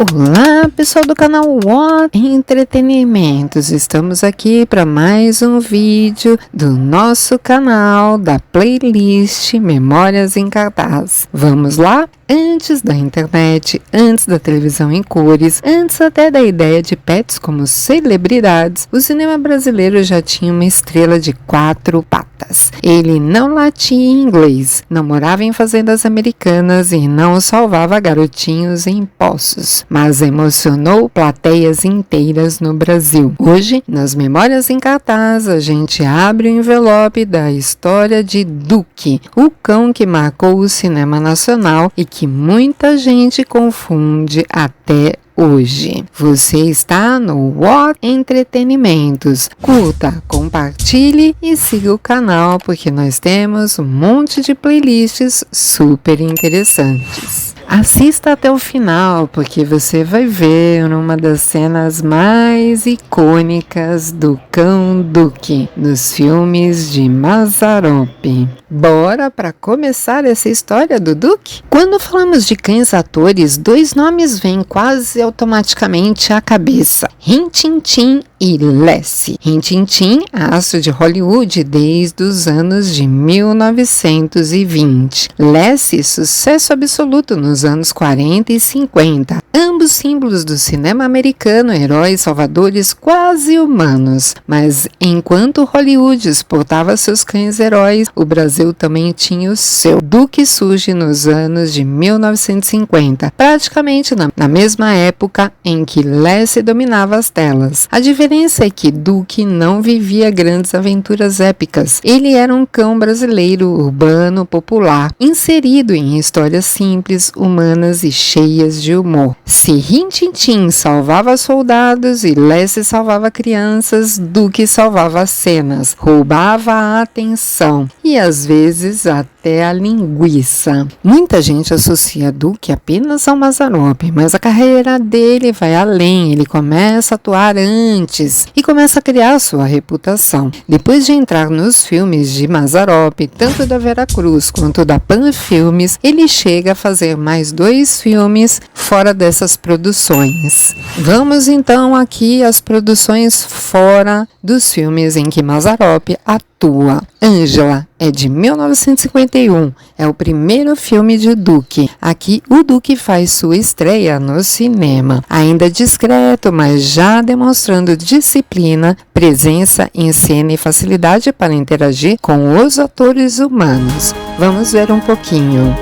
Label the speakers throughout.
Speaker 1: Olá, pessoal do canal What Entretenimentos, estamos aqui para mais um vídeo do nosso canal da playlist Memórias em Cartaz. Vamos lá? Antes da internet, antes da televisão em cores, antes até da ideia de pets como celebridades, o cinema brasileiro já tinha uma estrela de 4 patas. Ele não latia em inglês, não morava em fazendas americanas e não salvava garotinhos em poços, mas emocionou plateias inteiras no Brasil. Hoje, nas Memórias em Cartaz, a gente abre o envelope da história de Duque, o cão que marcou o cinema nacional e que muita gente confunde até hoje. Você está no What Entretenimentos. Curta, compartilhe e siga o canal porque nós temos um monte de playlists super interessantes. Assista até o final porque você vai ver uma das cenas mais icônicas do cão Duque nos filmes de Mazzaropi. Bora para começar essa história do Duque? Quando falamos de cães atores, 2 nomes vêm quase automaticamente à cabeça: Rin Tin Tin e Lassie. Rin Tin Tin, astro de Hollywood desde os anos de 1920. Lassie, sucesso absoluto nos anos 40 e 50. Ambos símbolos do cinema americano, heróis salvadores quase humanos. Mas enquanto Hollywood exportava seus cães heróis, o Brasil também tinha o seu. Duque surge nos anos de 1950, praticamente na mesma época em que Lassie dominava as telas. A diferença é que Duque não vivia grandes aventuras épicas. Ele era um cão brasileiro, urbano, popular, inserido em histórias simples, humanas e cheias de humor. Se Rin Tin Tin salvava soldados e Lassie salvava crianças, Duque salvava cenas, roubava a atenção e às vezes até a linguiça. Muita gente associa Duque apenas ao Mazzaropi, mas a carreira dele vai além. Ele começa a atuar antes e começa a criar sua reputação. Depois de entrar nos filmes de Mazzaropi, tanto da Veracruz quanto da Pan Filmes, ele chega a fazer mais 2 filmes fora dessas produções. Vamos então aqui às produções fora dos filmes em que Mazzaropi atua. Ângela é de 1951, é o primeiro filme de Duque. Aqui o Duque faz sua estreia no cinema, ainda discreto, mas já demonstrando disciplina, presença em cena e facilidade para interagir com os atores humanos. Vamos ver um pouquinho.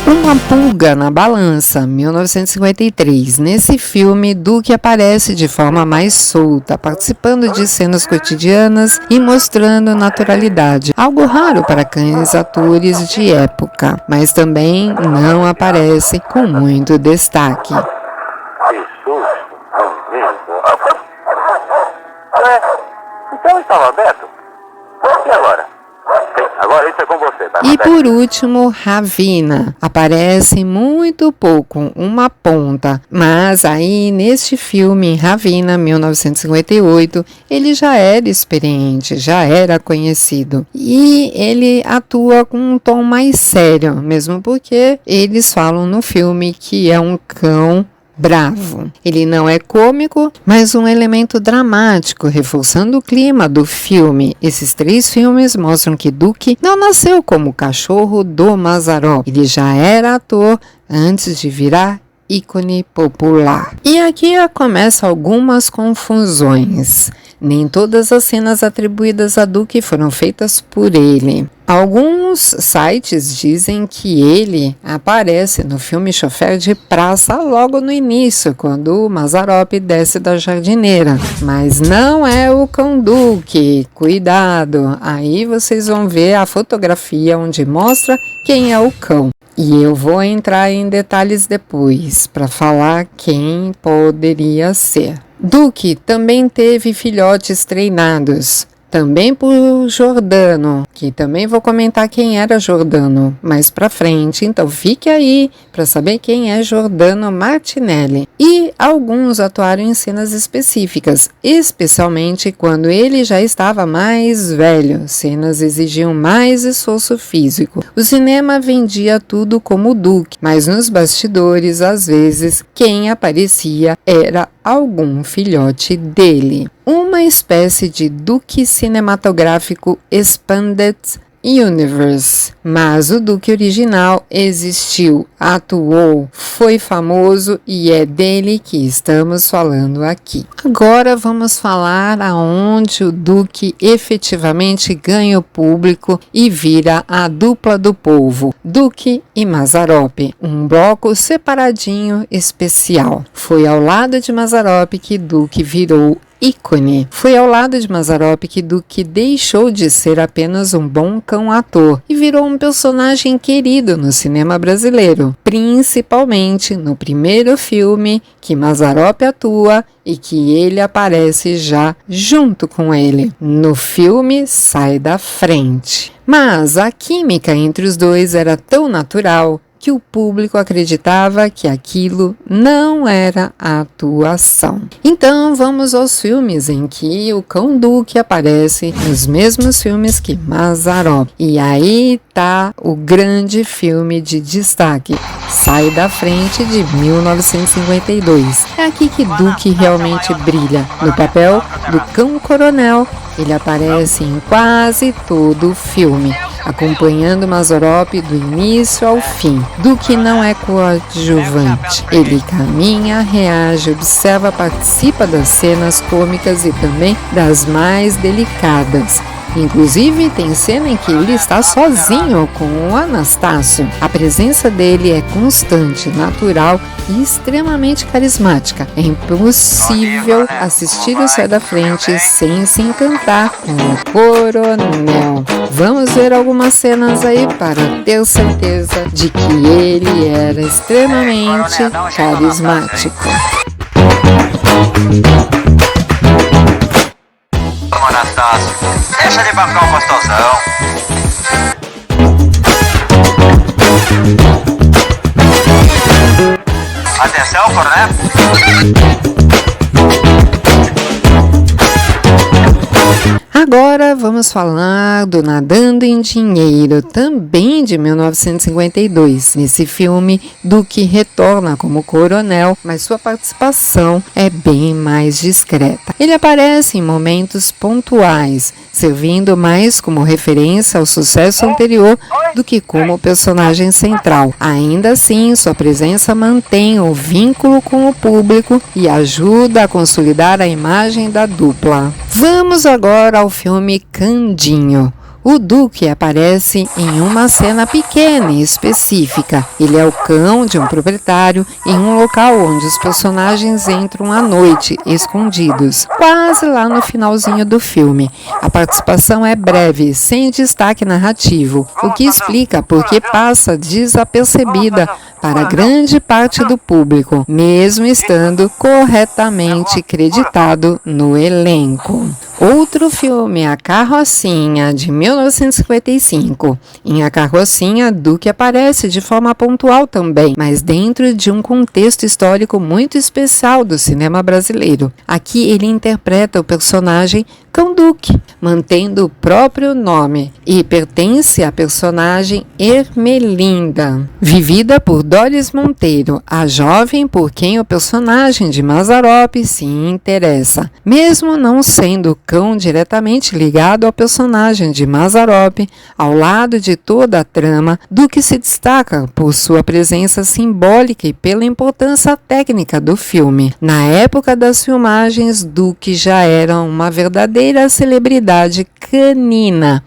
Speaker 1: Uma pulga na balança, 1953. Nesse filme, Duque aparece de forma mais solta, participando de cenas cotidianas e mostrando naturalidade, algo raro para cães atores de época, mas também não aparece com muito destaque.
Speaker 2: Então estava aberto. E agora? Agora isso é com você, tá?
Speaker 1: E por último, Ravina. Aparece muito pouco, uma ponta. Mas aí, neste filme, Ravina, 1958, ele já era experiente, já era conhecido. E ele atua com um tom mais sério, mesmo porque eles falam no filme que é um cão bravo. Ele não é cômico, mas um elemento dramático, reforçando o clima do filme. Esses 3 filmes mostram que Duque não nasceu como cachorro do Mazzaropi. Ele já era ator antes de virar ícone popular. E aqui começam algumas confusões. Nem todas as cenas atribuídas a Duque foram feitas por ele. Alguns sites dizem que ele aparece no filme Chofer de Praça logo no início, quando o Mazzaropi desce da jardineira. Mas não é o cão Duque. Cuidado! Aí vocês vão ver a fotografia onde mostra quem é o cão. E eu vou entrar em detalhes depois para falar quem poderia ser. Duque também teve filhotes treinados, também por Giordano, que também vou comentar quem era Giordano mais pra frente, então fique aí para saber quem é Giordano Martinelli. E alguns atuaram em cenas específicas, especialmente quando ele já estava mais velho, cenas exigiam mais esforço físico. O cinema vendia tudo como Duque, mas nos bastidores, às vezes, quem aparecia era algum filhote dele. Uma espécie de Duque cinematográfico Expanded Universe. Mas o Duque original existiu, atuou, foi famoso e é dele que estamos falando aqui. Agora vamos falar aonde o Duque efetivamente ganha o público e vira a dupla do povo, Duque e Mazzaropi, um bloco separadinho especial. Foi ao lado de Mazzaropi que Duque virou ícone. Foi ao lado de Mazzaropi que Duque deixou de ser apenas um bom cão ator e virou um personagem querido no cinema brasileiro, principalmente no primeiro filme que Mazzaropi atua e que ele aparece já junto com ele, no filme Sai da Frente. Mas a química entre os dois era tão natural que o público acreditava que aquilo não era atuação. Então vamos aos filmes em que o Cão Duque aparece nos mesmos filmes que Mazzaropi. E aí tá o grande filme de destaque, Sai da Frente, de 1952. É aqui que Duque realmente brilha. No papel do Cão Coronel, ele aparece em quase todo o filme, acompanhando Mazzaropi do início ao fim. Duque não é coadjuvante. Ele caminha, reage, observa, participa das cenas cômicas e também das mais delicadas. Inclusive, tem cena em que ele está sozinho com o Anastácio. A presença dele é constante, natural e extremamente carismática. É impossível assistir o Sai da Frente sem se encantar com o Coronel. Vamos ver algumas cenas aí para ter certeza de que ele era extremamente carismático.
Speaker 2: Anastácio, deixa de bancar o pastozão. Atenção, coronel.
Speaker 1: Agora vamos falar do Nadando em Dinheiro, também de 1952. Nesse filme, Duque retorna como coronel, mas sua participação é bem mais discreta. Ele aparece em momentos pontuais, servindo mais como referência ao sucesso anterior do que como personagem central. Ainda assim, sua presença mantém o vínculo com o público e ajuda a consolidar a imagem da dupla. Vamos agora ao filme Candinho. O Duque aparece em uma cena pequena e específica. Ele é o cão de um proprietário em um local onde os personagens entram à noite, escondidos, quase lá no finalzinho do filme. A participação é breve, sem destaque narrativo, o que explica por que passa desapercebida para grande parte do público, mesmo estando corretamente creditado no elenco. Outro filme, A Carrocinha, de 1955. Em A Carrocinha, Duque aparece de forma pontual também, mas dentro de um contexto histórico muito especial do cinema brasileiro. Aqui ele interpreta o personagem Cão Duque, mantendo o próprio nome, e pertence à personagem Ermelinda, vivida por Doris Monteiro, a jovem por quem o personagem de Mazzaropi se interessa. Mesmo não sendo cão diretamente ligado ao personagem de Mazzaropi, ao lado de toda a trama, Duque se destaca por sua presença simbólica e pela importância técnica do filme. Na época das filmagens, Duque já era uma verdadeira celebridade canina.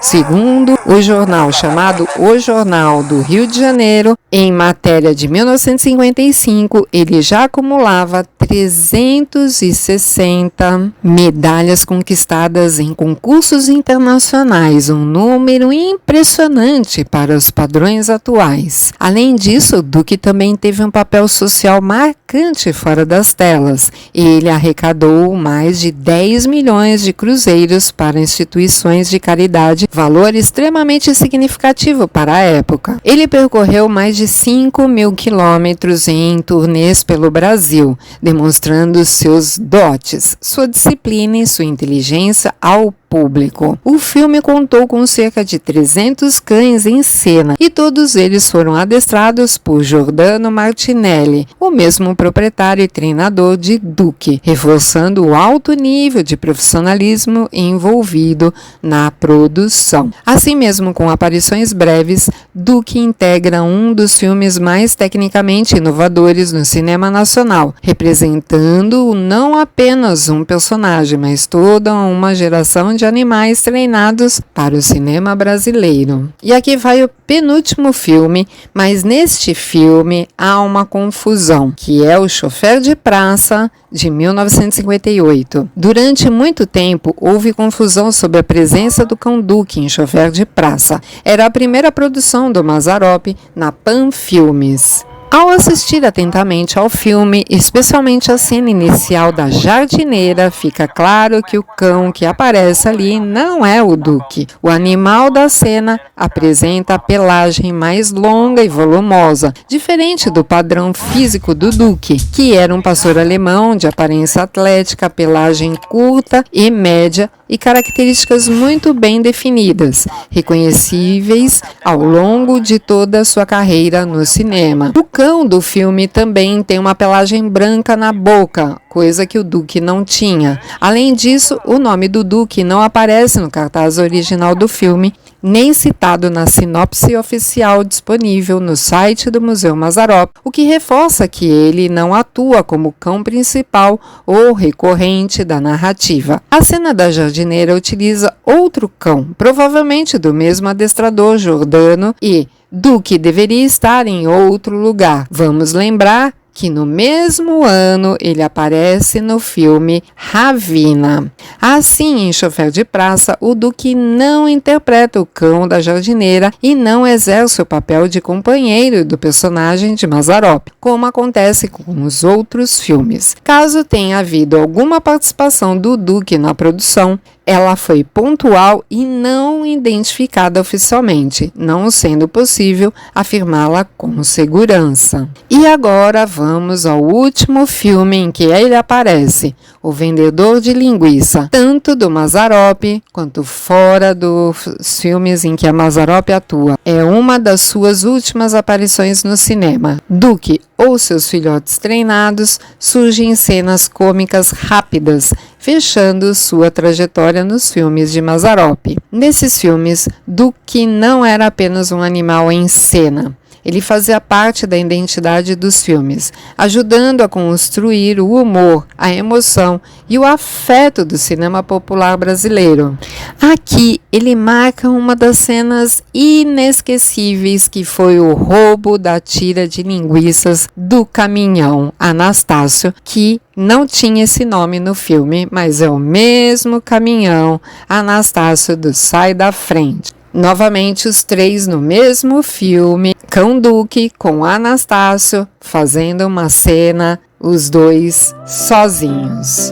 Speaker 1: Segundo o jornal chamado O Jornal do Rio de Janeiro, em matéria de 1955, ele já acumulava 360 medalhas conquistadas em concursos internacionais, um número impressionante para os padrões atuais. Além disso, Duque também teve um papel social marcante fora das telas. Ele arrecadou mais de 10 milhões de cruzeiros para instituições de caridade, valor extremamente significativo para a época. Ele percorreu mais de 5.000 quilômetros em turnês pelo Brasil, demonstrando seus dotes, sua disciplina e sua inteligência ao público. O filme contou com cerca de 300 cães em cena e todos eles foram adestrados por Giordano Martinelli, o mesmo proprietário e treinador de Duque, reforçando o alto nível de profissionalismo envolvido na produção. Assim mesmo, com aparições breves, Duque integra um dos filmes mais tecnicamente inovadores no cinema nacional, representando não apenas um personagem, mas toda uma geração de animais treinados para o cinema brasileiro. E aqui vai o penúltimo filme, mas neste filme há uma confusão, que é O Chofer de Praça, de 1958. Durante muito tempo, houve confusão sobre a presença do cão Duque em Chofer de Praça. Era a primeira produção do Mazzaropi na Pan Filmes. Ao assistir atentamente ao filme, especialmente a cena inicial da jardineira, fica claro que o cão que aparece ali não é o Duque. O animal da cena apresenta a pelagem mais longa e volumosa, diferente do padrão físico do Duque, que era um pastor alemão de aparência atlética, pelagem curta e média e características muito bem definidas, reconhecíveis ao longo de toda a sua carreira no cinema. O cão do filme também tem uma pelagem branca na boca, coisa que o Duque não tinha. Além disso, o nome do Duque não aparece no cartaz original do filme, nem citado na sinopse oficial disponível no site do Museu Mazzaropi, o que reforça que ele não atua como cão principal ou recorrente da narrativa. A cena da jardineira utiliza outro cão, provavelmente do mesmo adestrador Giordano, e Duque deveria estar em outro lugar. Vamos lembrar que no mesmo ano ele aparece no filme Ravina. Assim, em Chofer de Praça, o Duque não interpreta o cão da jardineira e não exerce o papel de companheiro do personagem de Mazzaropi, como acontece com os outros filmes. Caso tenha havido alguma participação do Duque na produção, ela foi pontual e não identificada oficialmente, não sendo possível afirmá-la com segurança. E agora vamos ao último filme em que ele aparece, O Vendedor de Linguiça, tanto do Mazzaropi quanto fora dos filmes em que a Mazzaropi atua. É uma das suas últimas aparições no cinema. Duque ou seus filhotes treinados surgem em cenas cômicas rápidas, fechando sua trajetória nos filmes de Mazzaropi. Nesses filmes, Duque não era apenas um animal em cena. Ele fazia parte da identidade dos filmes, ajudando a construir o humor, a emoção e o afeto do cinema popular brasileiro. Aqui, ele marca uma das cenas inesquecíveis, que foi o roubo da tira de linguiças do caminhão Anastácio, que não tinha esse nome no filme, mas é o mesmo caminhão Anastácio do Sai da Frente. Novamente os três no mesmo filme, Cão Duque com Anastácio fazendo uma cena, os dois sozinhos.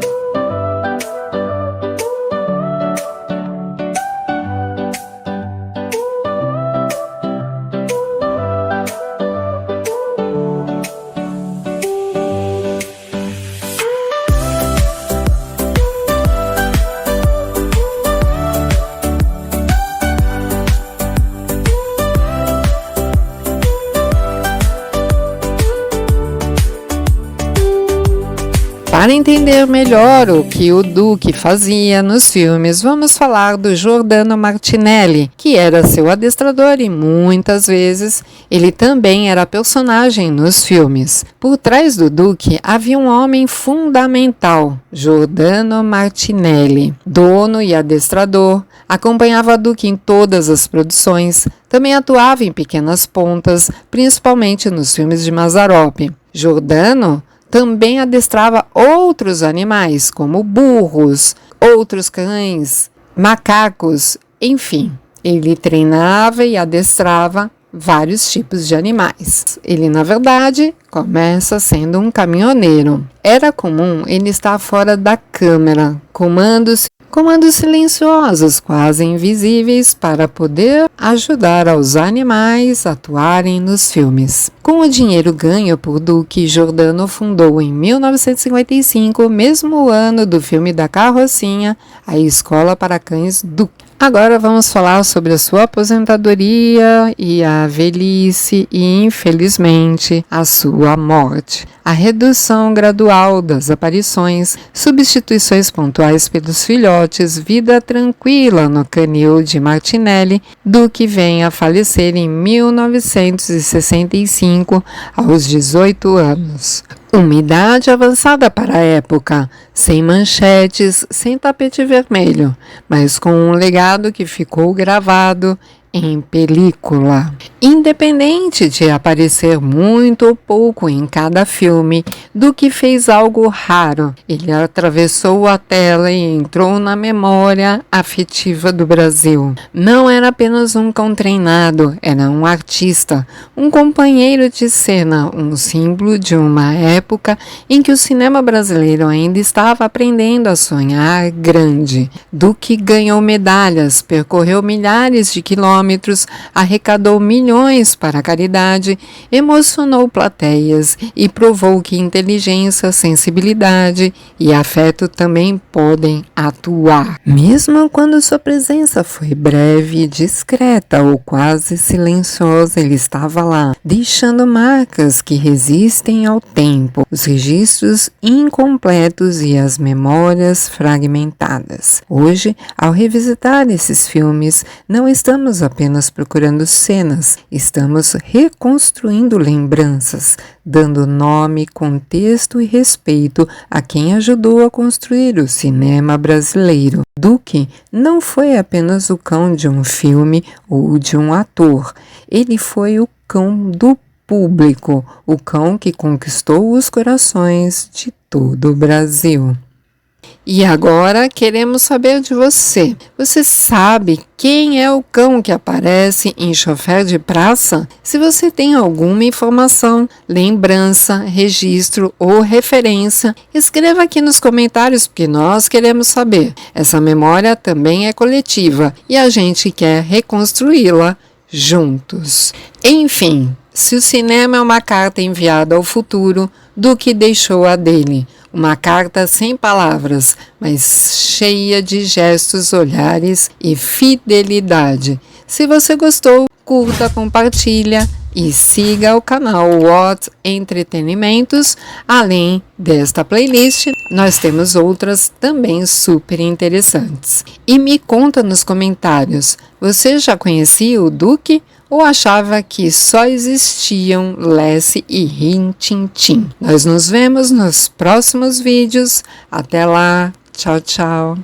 Speaker 1: Para entender melhor o que o Duque fazia nos filmes, vamos falar do Giordano Martinelli, que era seu adestrador e muitas vezes ele também era personagem nos filmes. Por trás do Duque havia um homem fundamental, Giordano Martinelli, dono e adestrador, acompanhava Duque em todas as produções, também atuava em pequenas pontas, principalmente nos filmes de Mazzaropi. Giordano também adestrava outros animais, como burros, outros cães, macacos, enfim. Ele treinava e adestrava vários tipos de animais. Ele, na verdade, começa sendo um caminhoneiro. Era comum ele estar fora da câmera, comandos silenciosos, quase invisíveis, para poder ajudar aos animais a atuarem nos filmes. Com o dinheiro ganho por Duque, Giordano fundou em 1955, mesmo ano do filme da Carrocinha, a Escola para Cães Duque. Agora vamos falar sobre a sua aposentadoria e a velhice e, infelizmente, a sua morte. A redução gradual das aparições, substituições pontuais pelos filhotes, vida tranquila no canil de Martinelli, Duque vem a falecer em 1965, aos 18 anos. Uma idade avançada para a época, sem manchetes, sem tapete vermelho, mas com um legado que ficou gravado em película. Independente de aparecer muito ou pouco em cada filme, Duque fez algo raro. Ele atravessou a tela e entrou na memória afetiva do Brasil. Não era apenas um cão treinado, era um artista, um companheiro de cena, um símbolo de uma época em que o cinema brasileiro ainda estava aprendendo a sonhar grande. Duque ganhou medalhas, percorreu milhares de quilômetros, arrecadou milhões para a caridade, emocionou plateias e provou que inteligência, sensibilidade e afeto também podem atuar. Mesmo quando sua presença foi breve e discreta ou quase silenciosa, ele estava lá, deixando marcas que resistem ao tempo, os registros incompletos e as memórias fragmentadas. Hoje, ao revisitar esses filmes, não estamos apenas procurando cenas, estamos reconstruindo lembranças, dando nome, contexto e respeito a quem ajudou a construir o cinema brasileiro. Duque não foi apenas o cão de um filme ou de um ator, ele foi o cão do público, o cão que conquistou os corações de todo o Brasil. E agora queremos saber de você. Você sabe quem é o cão que aparece em Chofer de Praça? Se você tem alguma informação, lembrança, registro ou referência, escreva aqui nos comentários porque nós queremos saber. Essa memória também é coletiva e a gente quer reconstruí-la juntos. Enfim, se o cinema é uma carta enviada ao futuro, Duque deixou a dele. Uma carta sem palavras, mas cheia de gestos, olhares e fidelidade. Se você gostou, curta, compartilha e siga o canal What Entretenimentos. Além desta playlist, nós temos outras também super interessantes. E me conta nos comentários, você já conhecia o Duque? Ou achava que só existiam Lassie e Rin Tin Tin? Nós nos vemos nos próximos vídeos. Até lá. Tchau, tchau.